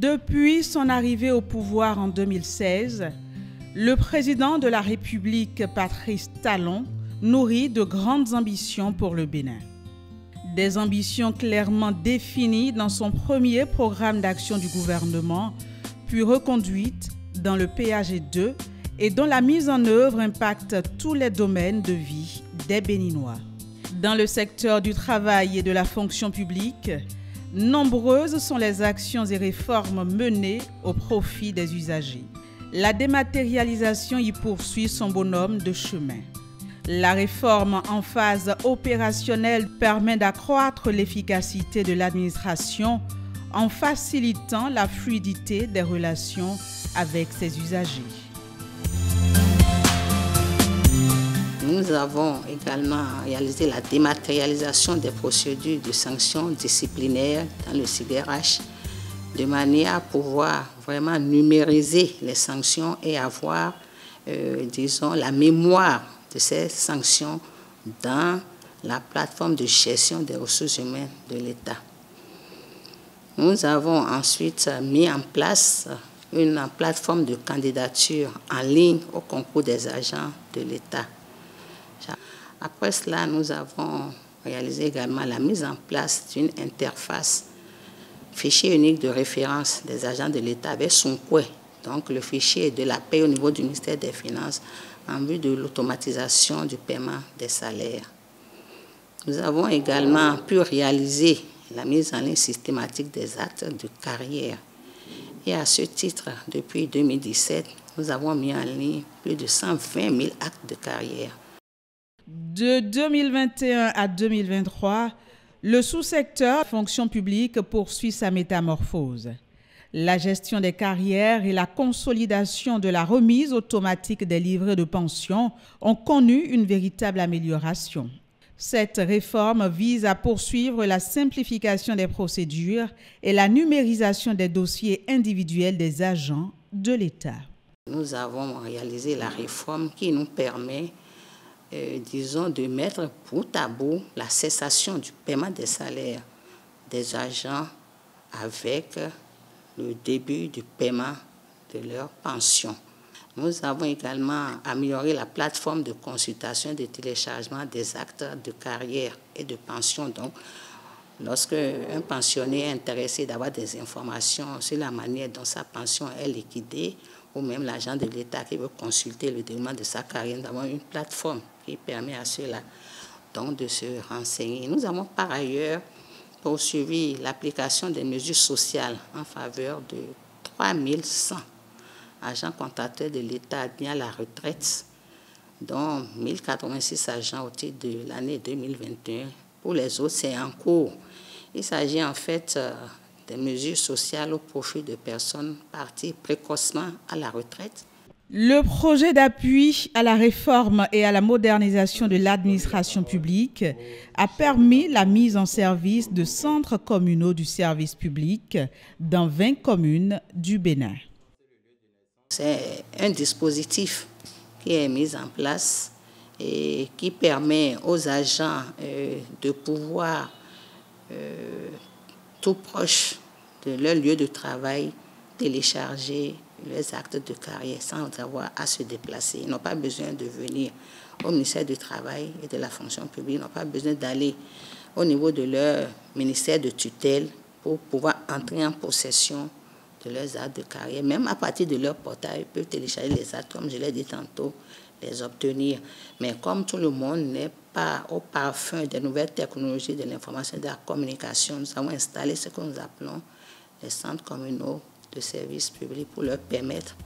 Depuis son arrivée au pouvoir en 2016, le président de la République, Patrice Talon, nourrit de grandes ambitions pour le Bénin. Des ambitions clairement définies dans son premier programme d'action du gouvernement, puis reconduites dans le PAG2 et dont la mise en œuvre impacte tous les domaines de vie des Béninois. Dans le secteur du travail et de la fonction publique, nombreuses sont les actions et réformes menées au profit des usagers. La dématérialisation y poursuit son bonhomme de chemin. La réforme en phase opérationnelle permet d'accroître l'efficacité de l'administration en facilitant la fluidité des relations avec ses usagers. Nous avons également réalisé la dématérialisation des procédures de sanctions disciplinaires dans le CIDRH de manière à pouvoir vraiment numériser les sanctions et avoir, la mémoire de ces sanctions dans la plateforme de gestion des ressources humaines de l'État. Nous avons ensuite mis en place une plateforme de candidature en ligne au concours des agents de l'État. Après cela, nous avons réalisé également la mise en place d'une interface fichier unique de référence des agents de l'État avec Sonkwe, donc le fichier de la paie au niveau du ministère des Finances en vue de l'automatisation du paiement des salaires. Nous avons également pu réaliser la mise en ligne systématique des actes de carrière. Et à ce titre, depuis 2017, nous avons mis en ligne plus de 120 000 actes de carrière. De 2021 à 2023, le sous-secteur fonction publique poursuit sa métamorphose. La gestion des carrières et la consolidation de la remise automatique des livrets de pension ont connu une véritable amélioration. Cette réforme vise à poursuivre la simplification des procédures et la numérisation des dossiers individuels des agents de l'État. Nous avons réalisé la réforme qui nous permet de mettre bout à bout la cessation du paiement des salaires des agents avec le début du paiement de leur pension. Nous avons également amélioré la plateforme de consultation et de téléchargement des actes de carrière et de pension. Donc, lorsque un pensionnaire est intéressé d'avoir des informations sur la manière dont sa pension est liquidée, ou même l'agent de l'État qui veut consulter le déroulement de sa carrière, nous avons une plateforme qui permet à ceux-là donc de se renseigner. Nous avons par ailleurs poursuivi l'application des mesures sociales en faveur de 3100 agents contractuels de l'État admis à la retraite, dont 1086 agents au titre de l'année 2021. Pour les autres, c'est en cours. Il s'agit en fait des mesures sociales au profit de personnes parties précocement à la retraite. Le projet d'appui à la réforme et à la modernisation de l'administration publique a permis la mise en service de centres communaux du service public dans 20 communes du Bénin. C'est un dispositif qui est mis en place et qui permet aux agents de pouvoir, tout proche de leur lieu de travail, télécharger les actes de carrière sans avoir à se déplacer. Ils n'ont pas besoin de venir au ministère du Travail et de la fonction publique. Ils n'ont pas besoin d'aller au niveau de leur ministère de tutelle pour pouvoir entrer en possession de leurs actes de carrière. Même à partir de leur portail, ils peuvent télécharger les actes, comme je l'ai dit tantôt, les obtenir. Mais comme tout le monde n'est pas au parfum des nouvelles technologies de l'information et de la communication, nous avons installé ce que nous appelons les centres communaux de services publics pour leur permettre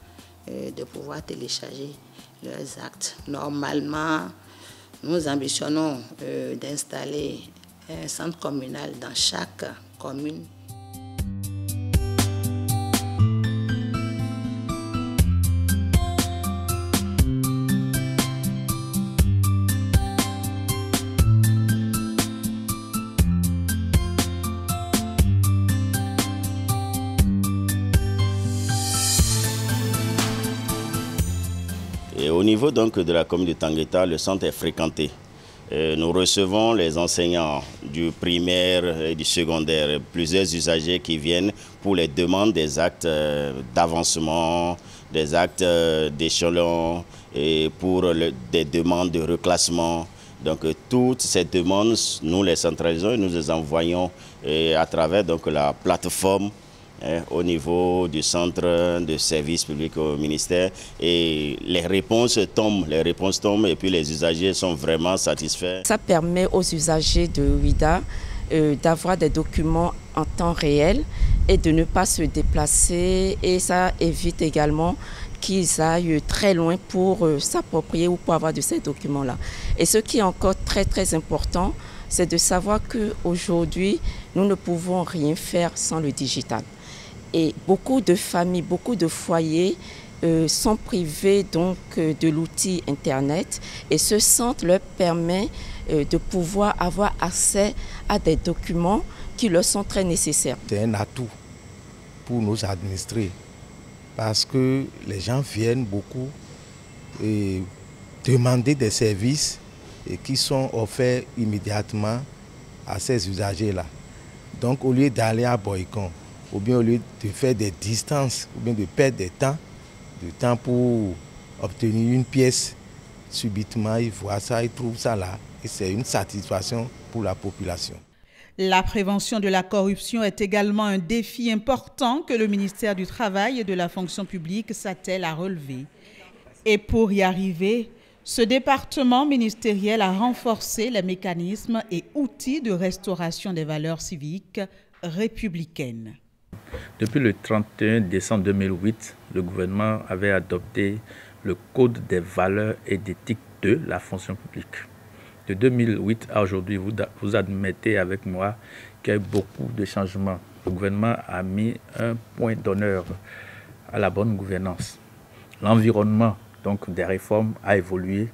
de pouvoir télécharger leurs actes. Normalement, nous ambitionnons d'installer un centre communal dans chaque commune. Et au niveau donc de la commune de Tangueta, le centre est fréquenté. Nous recevons les enseignants du primaire et du secondaire, plusieurs usagers qui viennent pour les demandes des actes d'avancement, des actes d'échelon et pour des demandes de reclassement. Donc toutes ces demandes, nous les centralisons et nous les envoyons à travers donc, la plateforme au niveau du centre de service public au ministère, et les réponses tombent et puis les usagers sont vraiment satisfaits. Ça permet aux usagers de WIDA d'avoir des documents en temps réel et de ne pas se déplacer, et ça évite également qu'ils aillent très loin pour s'approprier ou pour avoir de ces documents-là. Et ce qui est encore très très important, c'est de savoir qu'aujourd'hui, nous ne pouvons rien faire sans le digital. Et beaucoup de familles, beaucoup de foyers sont privés donc de l'outil Internet, et ce centre leur permet de pouvoir avoir accès à des documents qui leur sont très nécessaires. C'est un atout pour nos administrés parce que les gens viennent beaucoup et demander des services qui sont offerts immédiatement à ces usagers-là. Donc au lieu d'aller à Boycon, ou bien au lieu de faire des distances, ou bien de perdre du temps pour obtenir une pièce, subitement ils voient ça, ils trouvent ça là, et c'est une satisfaction pour la population. La prévention de la corruption est également un défi important que le ministère du Travail et de la fonction publique s'attelle à relever. Et pour y arriver, ce département ministériel a renforcé les mécanismes et outils de restauration des valeurs civiques républicaines. Depuis le 31 décembre 2008, le gouvernement avait adopté le Code des valeurs et d'éthique de la fonction publique. De 2008 à aujourd'hui, vous admettez avec moi qu'il y a eu beaucoup de changements. Le gouvernement a mis un point d'honneur à la bonne gouvernance. L'environnement donc des réformes a évolué,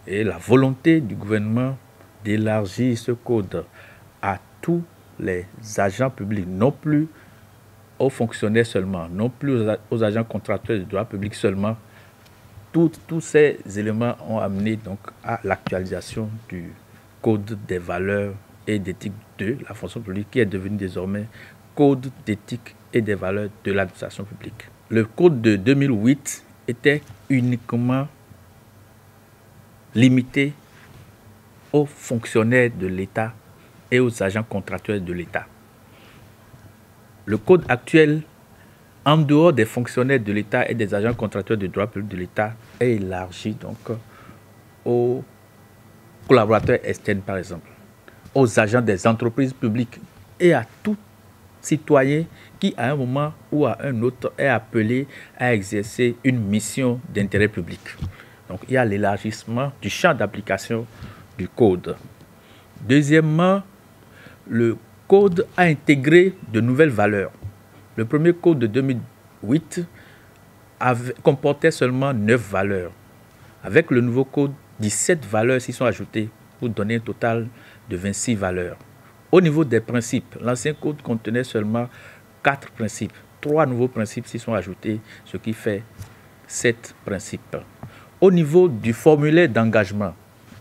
et la volonté du gouvernement d'élargir ce code à tous les agents publics, non plus aux fonctionnaires seulement, non plus aux agents contractuels de droit public seulement. Tous ces éléments ont amené donc à l'actualisation du Code des valeurs et d'éthique de la fonction publique, qui est devenu désormais Code d'éthique et des valeurs de l'administration publique. Le Code de 2008 était uniquement limité aux fonctionnaires de l'État et aux agents contractuels de l'État. Le Code actuel, en dehors des fonctionnaires de l'État et des agents contractuels de droit public de l'État, est élargi donc aux collaborateurs externes, par exemple, aux agents des entreprises publiques et à tout citoyen qui, à un moment ou à un autre, est appelé à exercer une mission d'intérêt public. Donc, il y a l'élargissement du champ d'application du Code. Deuxièmement, le Code a intégré de nouvelles valeurs. Le premier Code de 2008 comportait seulement 9 valeurs. Avec le nouveau Code, 17 valeurs s'y sont ajoutées pour donner un total de 26 valeurs. Au niveau des principes, l'ancien Code contenait seulement 4 principes. 3 nouveaux principes s'y sont ajoutés, ce qui fait 7 principes. Au niveau du formulaire d'engagement,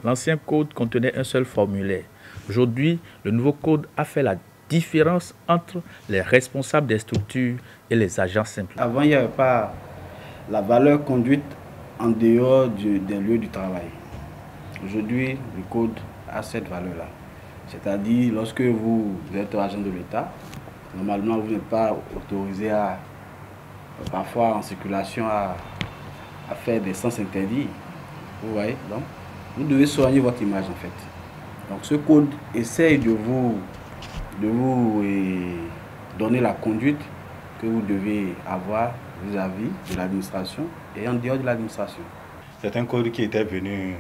l'ancien Code contenait un seul formulaire. Aujourd'hui, le nouveau Code a fait la différence entre les responsables des structures et les agents simples. Avant, il n'y avait pas la valeur conduite en dehors des lieux du travail. Aujourd'hui, le Code a cette valeur-là. C'est-à-dire, lorsque vous êtes agent de l'État, normalement, vous n'êtes pas autorisé à, parfois en circulation, à faire des sens interdits. Vous voyez, donc, vous devez soigner votre image en fait. Donc ce code essaye de vous donner la conduite que vous devez avoir vis-à-vis de l'administration et en dehors de l'administration. C'est un code qui était venu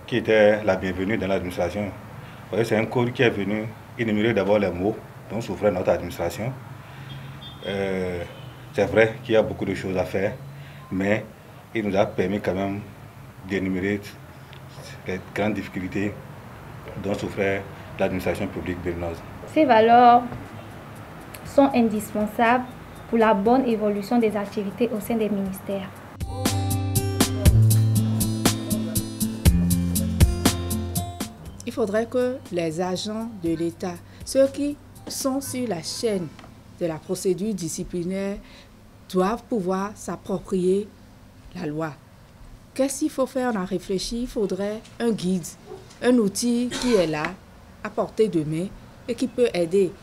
qui était la bienvenue dans l'administration. C'est un code qui est venu énumérer d'abord les mots dont souffrait notre administration. C'est vrai qu'il y a beaucoup de choses à faire, mais il nous a permis quand même d'énumérer les grandes difficultés dont souffrait l'administration publique béninoise. Ces valeurs sont indispensables pour la bonne évolution des activités au sein des ministères. il faudrait que les agents de l'État, ceux qui sont sur la chaîne de la procédure disciplinaire, doivent pouvoir s'approprier la loi. Qu'est-ce qu'il faut faire? On a réfléchi, il faudrait un guide, un outil qui est là, à portée de main et qui peut aider.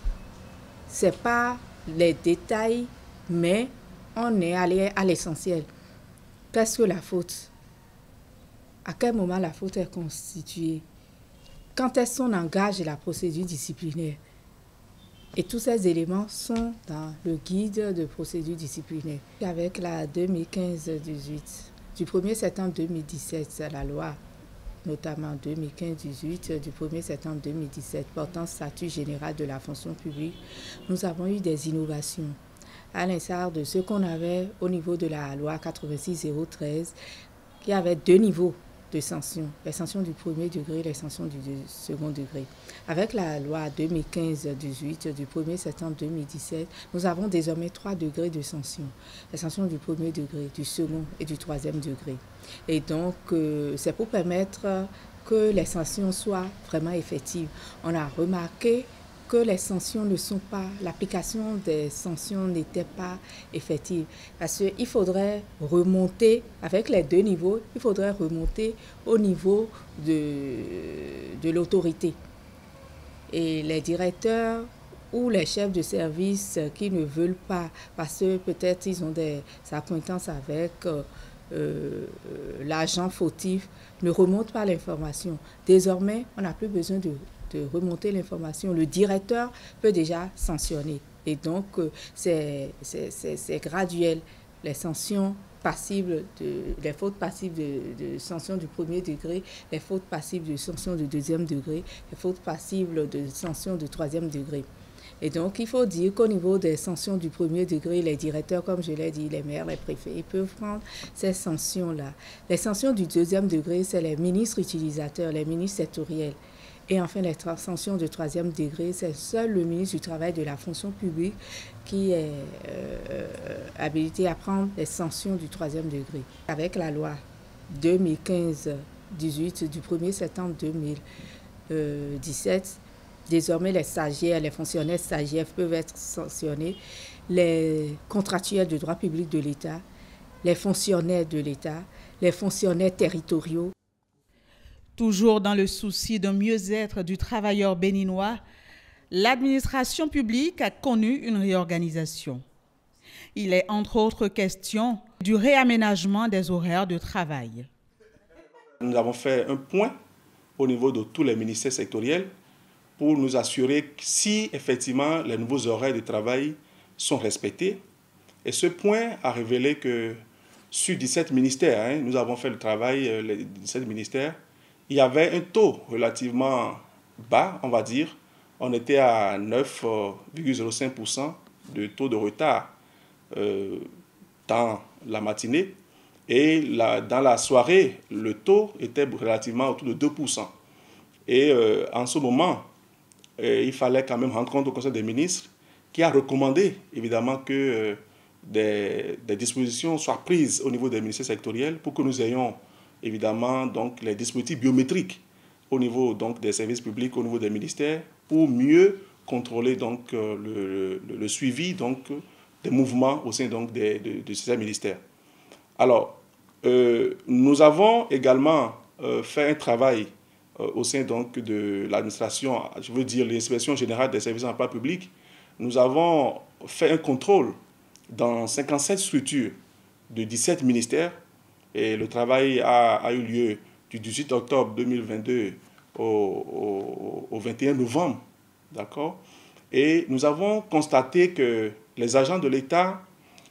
Ce n'est pas les détails, mais on est allé à l'essentiel. Qu'est-ce que la faute? À quel moment la faute est constituée? Quand est-ce qu'on engage la procédure disciplinaire? Et tous ces éléments sont dans le guide de procédure disciplinaire. Avec la 2015-18, du 1er septembre 2017, la loi, notamment 2015-18, du 1er septembre 2017, portant statut général de la fonction publique, nous avons eu des innovations, à l'instar de ce qu'on avait au niveau de la loi 86-013, qui avait 2 niveaux de sanctions, les sanctions du premier degré et les sanctions du second degré. Avec la loi 2015-18 du 1er septembre 2017, nous avons désormais 3 degrés de sanctions. Les sanctions du premier degré, du second et du troisième degré. Et donc, c'est pour permettre que les sanctions soient vraiment effectives. On a remarqué que les sanctions ne sont pas, l'application des sanctions n'était pas effective. Parce qu'il faudrait remonter, avec les 2 niveaux, il faudrait remonter au niveau de l'autorité. Et les directeurs ou les chefs de service qui ne veulent pas, parce que peut-être ils ont des accointances avec l'agent fautif, ne remontent pas l'information. Désormais, on n'a plus besoin de remonter l'information. Le directeur peut déjà sanctionner. Et donc, c'est graduel. Les sanctions passibles, les fautes passives de sanctions du premier degré, les fautes passives de sanctions du deuxième degré, les fautes passibles de sanctions du troisième degré. Et donc, il faut dire qu'au niveau des sanctions du premier degré, les directeurs, comme je l'ai dit, les maires, les préfets, ils peuvent prendre ces sanctions-là. Les sanctions du deuxième degré, c'est les ministres utilisateurs, les ministres sectoriels. Et enfin, les sanctions de troisième degré, c'est seul le ministre du Travail de la fonction publique qui est habilité à prendre les sanctions du troisième degré. Avec la loi 2015-18 du 1er septembre 2017, désormais les stagiaires, les fonctionnaires stagiaires peuvent être sanctionnés, les contractuels de droit public de l'État, les fonctionnaires de l'État, les fonctionnaires territoriaux. Toujours dans le souci d'un mieux-être du travailleur béninois, l'administration publique a connu une réorganisation. Il est entre autres question du réaménagement des horaires de travail. Nous avons fait un point au niveau de tous les ministères sectoriels pour nous assurer que si effectivement les nouveaux horaires de travail sont respectés. Et ce point a révélé que sur 17 ministères, nous avons fait le travail, les 17 ministères, il y avait un taux relativement bas, on va dire. On était à 9,05% de taux de retard dans la matinée. Et dans la soirée, le taux était relativement autour de 2%. Et en ce moment, il fallait quand même rendre compte au Conseil des ministres qui a recommandé évidemment que des dispositions soient prises au niveau des ministères sectoriels pour que nous ayons évidemment donc les dispositifs biométriques au niveau donc des services publics, au niveau des ministères, pour mieux contrôler donc le suivi donc des mouvements au sein donc de ces ministères. Alors, nous avons également fait un travail au sein donc de l'administration, je veux dire l'inspection générale des services d'emploi public. Nous avons fait un contrôle dans 57 structures de 17 ministères. Et le travail a eu lieu du 18 octobre 2022 au 21 novembre. D'accord? Et nous avons constaté que les agents de l'État,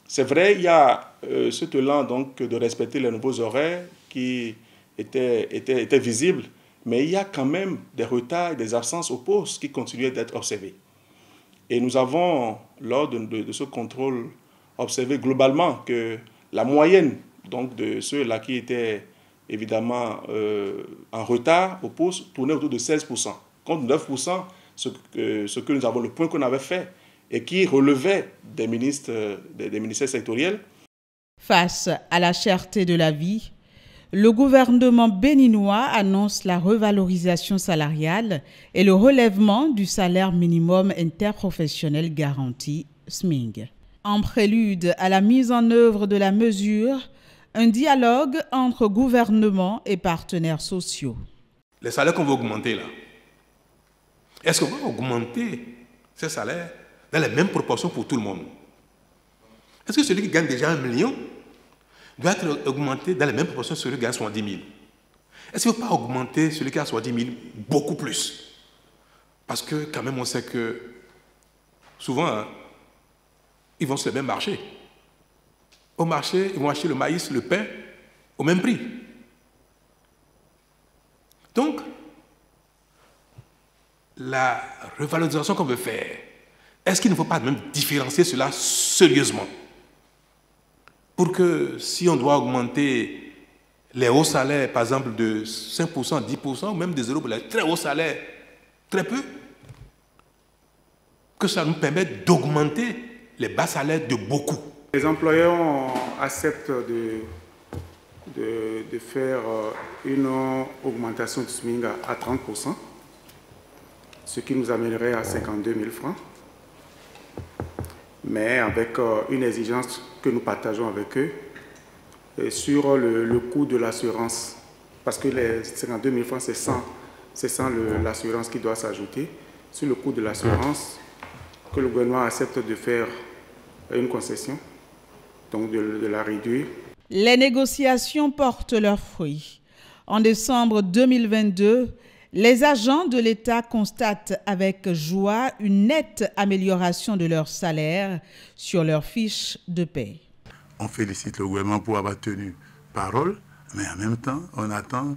c'est vrai, il y a ce talent donc, de respecter les nouveaux horaires qui était visible, mais il y a quand même des retards et des absences au poste qui continuaient d'être observés. Et nous avons, lors de ce contrôle, observé globalement que la moyenne donc de ceux-là qui étaient évidemment en retard au poste tournait autour de 16%, contre 9%, ce que nous avons, le point qu'on avait fait, et qui relevait des ministères sectoriels. Face à la cherté de la vie, le gouvernement béninois annonce la revalorisation salariale et le relèvement du salaire minimum interprofessionnel garanti, SMIG. En prélude à la mise en œuvre de la mesure, un dialogue entre gouvernement et partenaires sociaux. Les salaires qu'on va augmenter là, est-ce qu'on va augmenter ces salaires dans les mêmes proportions pour tout le monde? Est-ce que celui qui gagne déjà 1 million doit être augmenté dans les mêmes proportions que celui qui gagne 70 000? Est-ce qu'il ne faut pas augmenter celui qui a 70 000 beaucoup plus? Parce que quand même on sait que souvent, ils vont sur le même marché. Au marché, ils vont acheter le maïs, le pain au même prix. Donc, la revalorisation qu'on veut faire, est-ce qu'il ne faut pas même différencier cela sérieusement? Pour que si on doit augmenter les hauts salaires, par exemple de 5%, 10%, ou même des 0 pour les très hauts salaires, très peu, que ça nous permette d'augmenter les bas salaires de beaucoup. Les employeurs acceptent de faire une augmentation du SMIC à 30%, ce qui nous amènerait à 52 000 francs, mais avec une exigence que nous partageons avec eux sur le coût de l'assurance, parce que les 52 000 francs, c'est sans l'assurance qui doit s'ajouter, sur le coût de l'assurance, que le gouvernement accepte de faire une concession, donc de la réduire. Les négociations portent leurs fruits. En décembre 2022, les agents de l'État constatent avec joie une nette amélioration de leur salaire sur leur fiche de paie. On félicite le gouvernement pour avoir tenu parole, mais en même temps, on attend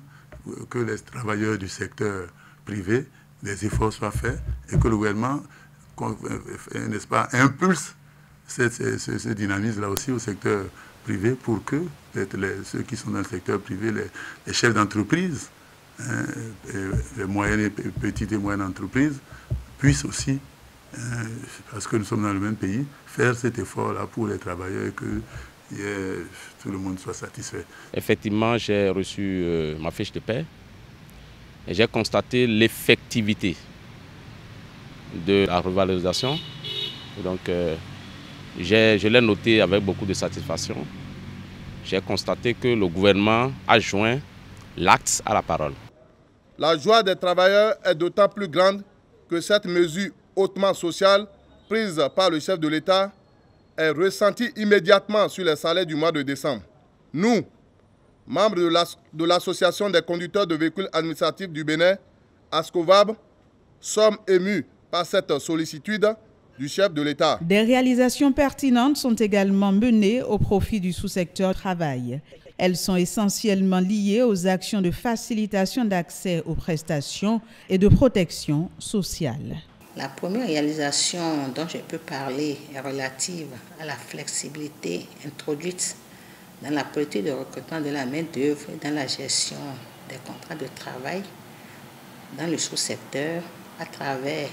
que les travailleurs du secteur privé, des efforts soient faits et que le gouvernement, n'est-ce pas, impulse ce dynamisme-là aussi au secteur privé pour que ceux qui sont dans le secteur privé, les chefs d'entreprise, les moyennes et petites et moyennes entreprises, puissent aussi, parce que nous sommes dans le même pays, faire cet effort-là pour les travailleurs et que tout le monde soit satisfait. Effectivement, j'ai reçu ma fiche de paie et j'ai constaté l'effectivité de la revalorisation. Donc, je l'ai noté avec beaucoup de satisfaction. J'ai constaté que le gouvernement a joint l'acte à la parole. La joie des travailleurs est d'autant plus grande que cette mesure hautement sociale prise par le chef de l'État est ressentie immédiatement sur les salaires du mois de décembre. Nous, membres de l'Association des conducteurs de véhicules administratifs du Bénin, ASCOVAB, sommes émus par cette sollicitude du chef de l'État. Des réalisations pertinentes sont également menées au profit du sous-secteur travail. Elles sont essentiellement liées aux actions de facilitation d'accès aux prestations et de protection sociale. La première réalisation dont je peux parler est relative à la flexibilité introduite dans la politique de recrutement de la main-d'œuvre et dans la gestion des contrats de travail dans le sous-secteur à travers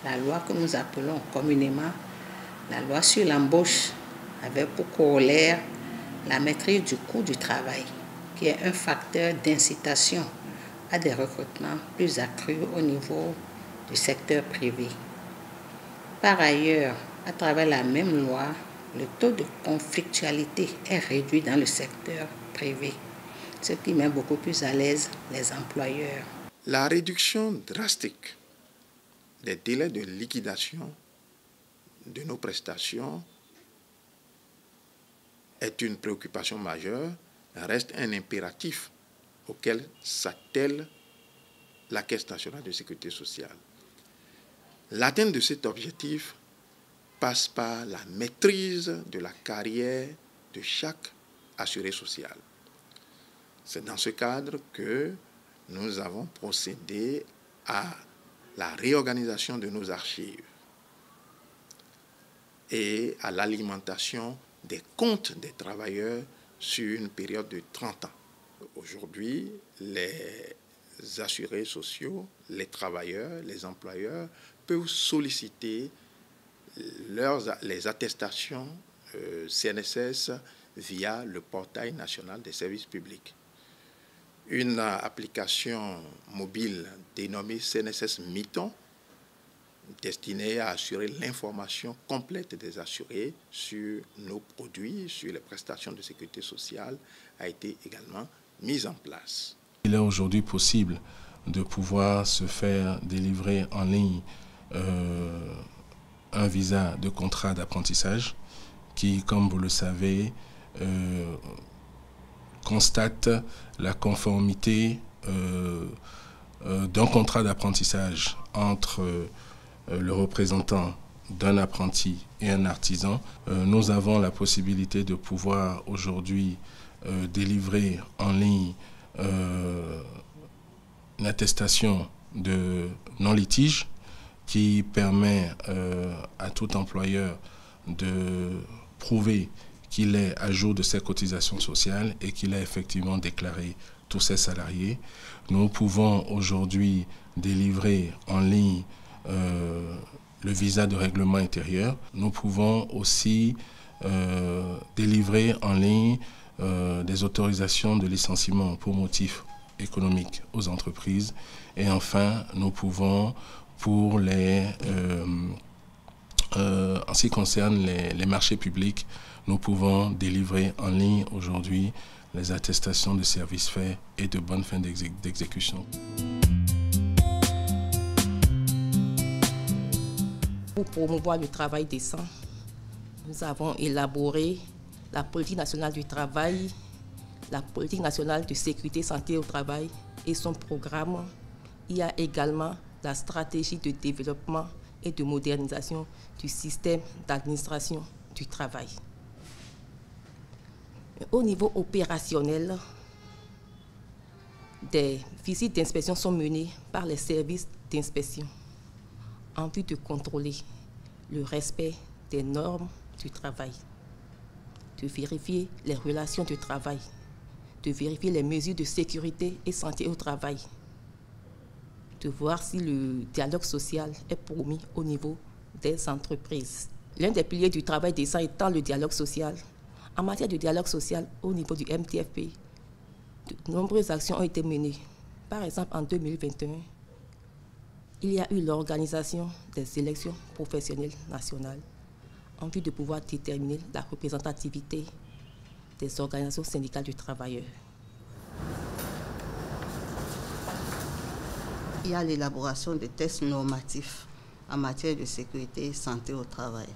la loi que nous appelons communément la loi sur l'embauche, avec pour corollaire la maîtrise du coût du travail, qui est un facteur d'incitation à des recrutements plus accrus au niveau du secteur privé. Par ailleurs, à travers la même loi, le taux de conflictualité est réduit dans le secteur privé, ce qui met beaucoup plus à l'aise les employeurs. La réduction drastique des délais de liquidation de nos prestations est une préoccupation majeure, reste un impératif auquel s'attelle la Caisse nationale de sécurité sociale. L'atteinte de cet objectif passe par la maîtrise de la carrière de chaque assuré social. C'est dans ce cadre que nous avons procédé à la réorganisation de nos archives et à l'alimentation des comptes des travailleurs sur une période de 30 ans. Aujourd'hui, les assurés sociaux, les travailleurs, les employeurs peuvent solliciter les attestations CNSS via le portail national des services publics. une application mobile dénommée CNSS Miton, destinée à assurer l'information complète des assurés sur nos produits, sur les prestations de sécurité sociale, a été également mise en place. Il est aujourd'hui possible de pouvoir se faire délivrer en ligne un visa de contrat d'apprentissage qui, comme vous le savez, constate la conformité d'un contrat d'apprentissage entre le représentant d'un apprenti et un artisan. Nous avons la possibilité de pouvoir aujourd'hui délivrer en ligne une attestation de non-litige qui permet à tout employeur de prouver qu'il est à jour de ses cotisations sociales et qu'il a effectivement déclaré tous ses salariés. Nous pouvons aujourd'hui délivrer en ligne le visa de règlement intérieur. Nous pouvons aussi délivrer en ligne des autorisations de licenciement pour motifs économiques aux entreprises. Et enfin, nous pouvons, pour les, en ce qui concerne les marchés publics, nous pouvons délivrer en ligne aujourd'hui les attestations de services faits et de bonne fin d'exécution. Pour promouvoir le travail décent, nous avons élaboré la politique nationale du travail, la politique nationale de sécurité santé au travail et son programme. Il y a également la stratégie de développement et de modernisation du système d'administration du travail. Au niveau opérationnel, des visites d'inspection sont menées par les services d'inspection en vue de contrôler le respect des normes du travail, de vérifier les relations de travail, de vérifier les mesures de sécurité et santé au travail, de voir si le dialogue social est promu au niveau des entreprises. L'un des piliers du travail décent étant le dialogue social. En matière de dialogue social au niveau du MTFP, de nombreuses actions ont été menées. Par exemple, en 2021, il y a eu l'organisation des élections professionnelles nationales en vue de pouvoir déterminer la représentativité des organisations syndicales de travailleurs. Il y a l'élaboration de tests normatifs en matière de sécurité et santé au travail.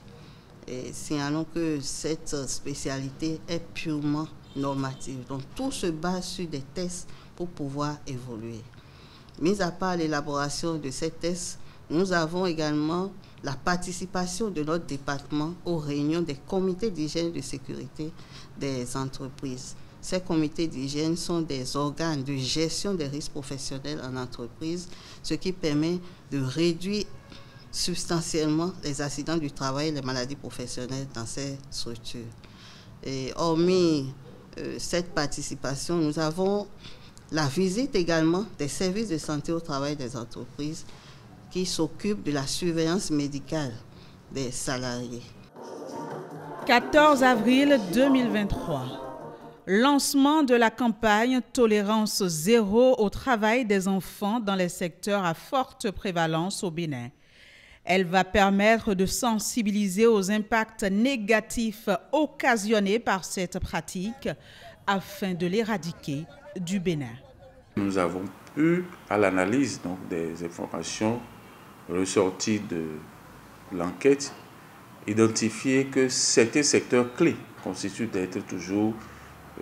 Et signalons que cette spécialité est purement normative. Donc tout se base sur des tests pour pouvoir évoluer. Mis à part l'élaboration de ces tests, nous avons également la participation de notre département aux réunions des comités d'hygiène et de sécurité des entreprises. Ces comités d'hygiène sont des organes de gestion des risques professionnels en entreprise, ce qui permet de réduire substantiellement les accidents du travail et les maladies professionnelles dans ces structures. Et hormis cette participation, nous avons la visite également des services de santé au travail des entreprises qui s'occupent de la surveillance médicale des salariés. 14 avril 2023. Lancement de la campagne Tolérance zéro au travail des enfants dans les secteurs à forte prévalence au Bénin. Elle va permettre de sensibiliser aux impacts négatifs occasionnés par cette pratique afin de l'éradiquer du Bénin. Nous avons eu, à l'analyse des informations ressorties de l'enquête, identifié que certains secteurs clés constituent d'être toujours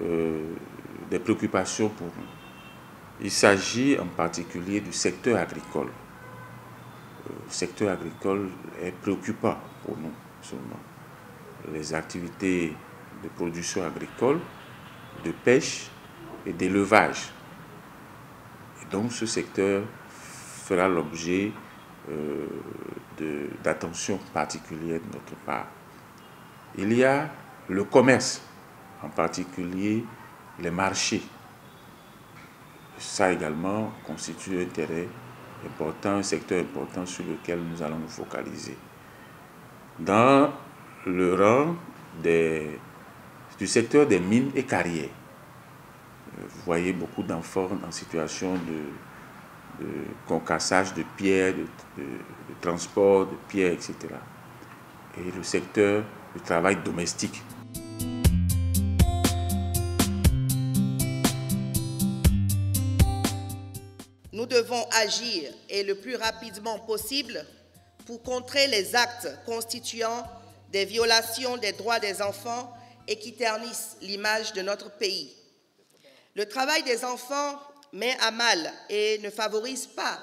des préoccupations pour nous. Il s'agit en particulier du secteur agricole. Le secteur agricole est préoccupant pour nous seulement. Les activités de production agricole, de pêche et d'élevage. Et donc ce secteur fera l'objet d'attention particulière de notre part. Il y a le commerce, en particulier les marchés. Ça également constitue un intérêt important, un secteur important sur lequel nous allons nous focaliser. Dans le rang du secteur des mines et carrières, Vous voyez beaucoup d'enfants en situation de concassage de pierres, de transport de pierres, etc. Et le secteur du travail domestique. Nous devons agir et le plus rapidement possible pour contrer les actes constituant des violations des droits des enfants et qui ternissent l'image de notre pays. Le travail des enfants met à mal et ne favorise pas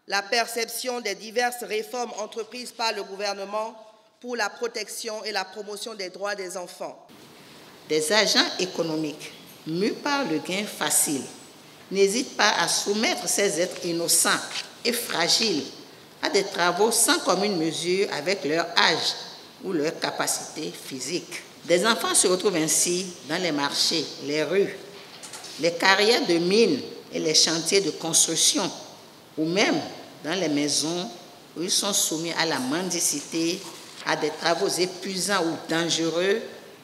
la perception des diverses réformes entreprises par le gouvernement pour la protection et la promotion des droits des enfants. Des agents économiques, mus par le gain facile, n'hésitent pas à soumettre ces êtres innocents et fragiles à des travaux sans commune mesure avec leur âge ou leur capacité physique. Des enfants se retrouvent ainsi dans les marchés, les rues, les carrières de mines et les chantiers de construction, ou même dans les maisons où ils sont soumis à la mendicité, à des travaux épuisants ou dangereux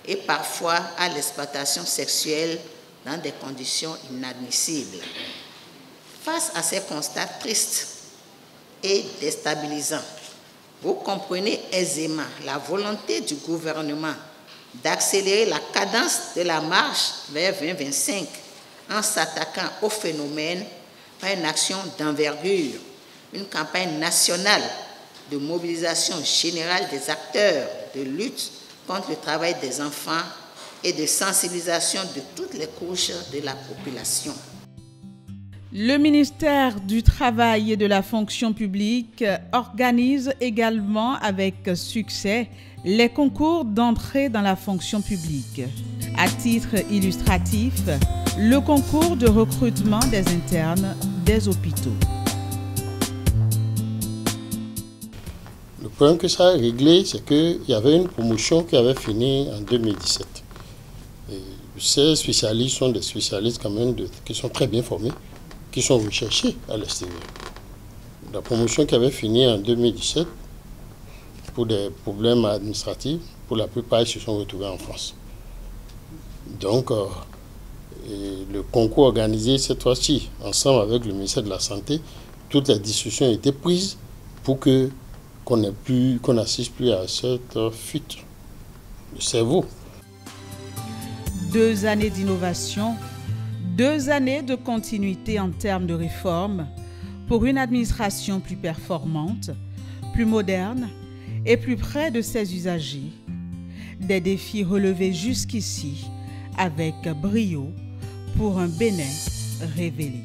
et parfois à l'exploitation sexuelle dans des conditions inadmissibles. Face à ces constats tristes et déstabilisants, vous comprenez aisément la volonté du gouvernement d'accélérer la cadence de la marche vers 2025 en s'attaquant au phénomène par une action d'envergure, une campagne nationale de mobilisation générale des acteurs de lutte contre le travail des enfants et de sensibilisation de toutes les couches de la population. Le ministère du Travail et de la Fonction publique organise également avec succès les concours d'entrée dans la fonction publique. À titre illustratif, le concours de recrutement des internes des hôpitaux. Le problème que ça a réglé, c'est qu'il y avait une promotion qui avait fini en 2017. Et ces spécialistes sont des spécialistes quand même qui sont très bien formés, qui sont recherchés à l'extérieur. La promotion qui avait fini en 2017, pour des problèmes administratifs, pour la plupart, ils se sont retrouvés en France. Donc, le concours organisé cette fois-ci, ensemble avec le ministère de la Santé, toutes les discussions ont été prises pour qu'on n'assiste plus à cette fuite de cerveau. 2 années d'innovation, 2 années de continuité en termes de réforme pour une administration plus performante, plus moderne et plus près de ses usagers. Des défis relevés jusqu'ici avec brio pour un Bénin révélé.